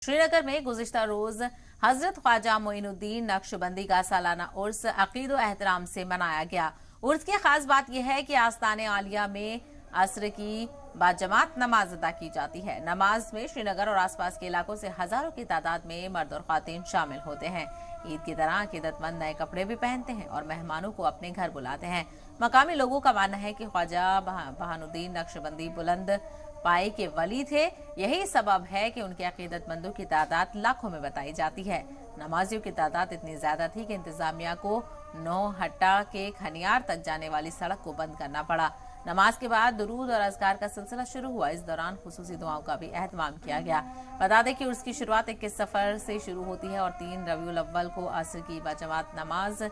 श्रीनगर में गुज़िश्ता रोज हजरत ख्वाजा मोइनुद्दीन नक्शबंदी का सालाना उर्स अकीद व एहतराम से मनाया गया। उर्स की खास बात यह है कि आस्ताने आलिया में असर की बाजमात नमाज अदा की जाती है। नमाज में श्रीनगर और आसपास के इलाकों से हजारों की तादाद में मर्द और खातिन शामिल होते हैं। ईद की तरह अकीदतमंद नए कपड़े भी पहनते हैं और मेहमानों को अपने घर बुलाते हैं। मकामी लोगों का मानना है कि ख्वाजा बहानुद्दीन नक्शबंदी बुलंद पाए के वली थे। यही सबब है कि उनके अकीदतमंदों की तादाद लाखों में बताई जाती है। नमाजियों की तादाद इतनी ज्यादा थी कि इंतजामिया को नौहट्टा के खनियार तक जाने वाली सड़क को बंद करना पड़ा। नमाज के बाद दुरूद और अज़कार का सिलसिला शुरू हुआ। इस दौरान खुसूसी दुआओं का भी एहतमाम किया गया। बता दें कि उर्स की शुरुआत 21 सफर से शुरू होती है और 3 रबीउल अव्वल को असर की बाजमात नमाज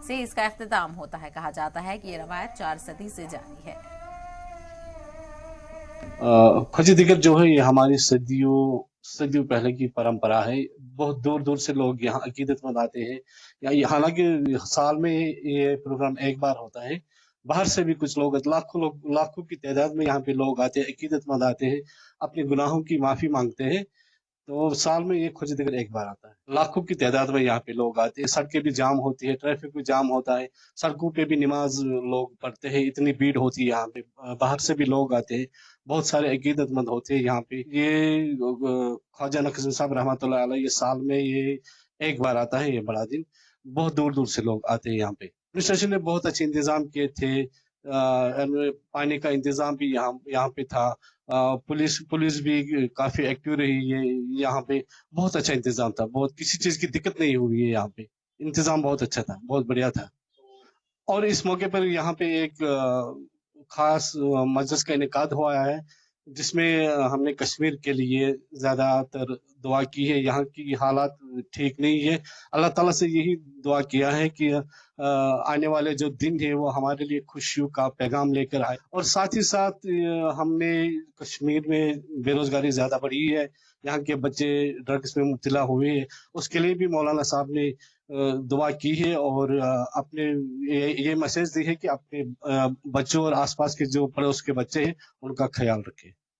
से इसका इख्तिताम होता है। कहा जाता है कि ये रवायत 4 सदी से जारी है। ख्वाजा दिगर जो है ये हमारी सदियों पहले की परंपरा है। बहुत दूर दूर से लोग यहाँ अकीदतमंद आते हैं। हालांकि साल में ये प्रोग्राम एक बार होता है। बाहर से भी कुछ लोग लाखों की तादाद में यहाँ पे लोग आते हैं, अकीदतमंद आते हैं, अपने गुनाहों की माफी मांगते हैं। तो साल में ये ख्वाजा दिगर एक बार आता है। लाखों की तादाद में यहाँ पे लोग आते हैं। सड़कें भी जाम होती है, ट्रैफिक भी जाम होता है, सड़कों पे भी नमाज लोग पढ़ते हैं। इतनी भीड़ होती है यहाँ पे, बाहर से भी लोग आते हैं, बहुत सारे अकीदतमंद होते हैं यहाँ पे। ये ख्वाजा नक्शबंदी साहब रहमतुल्लाह अलैह, ये साल में ये एक बार आता है, ये बड़ा दिन। बहुत दूर दूर से लोग आते हैं यहाँ पे। एडमिनिस्ट्रेशन ने बहुत अच्छे इंतजाम किए थे। पानी का इंतजाम भी यहाँ पे था। पुलिस भी काफी एक्टिव रही है यहाँ पे। बहुत अच्छा इंतजाम था, बहुत किसी चीज की दिक्कत नहीं हुई है यहाँ पे। इंतजाम बहुत अच्छा था, बहुत बढ़िया था। और इस मौके पर यहाँ पे एक खास मजलिस का इनेकाद हुआ है, जिसमें हमने कश्मीर के लिए ज्यादातर दुआ की है। यहाँ की हालात ठीक नहीं है। अल्लाह ताला से यही दुआ किया है कि आने वाले जो दिन है वो हमारे लिए खुशियों का पैगाम लेकर आए। और साथ ही साथ हमने कश्मीर में बेरोजगारी ज्यादा बढ़ी है, यहाँ के बच्चे ड्रग्स में मुब्तला हुए हैं, उसके लिए भी मौलाना साहब ने दुआ की है। और अपने ये मैसेज दी है कि अपने बच्चों और आसपास के जो पड़ोस के बच्चे हैं उनका ख्याल रखें।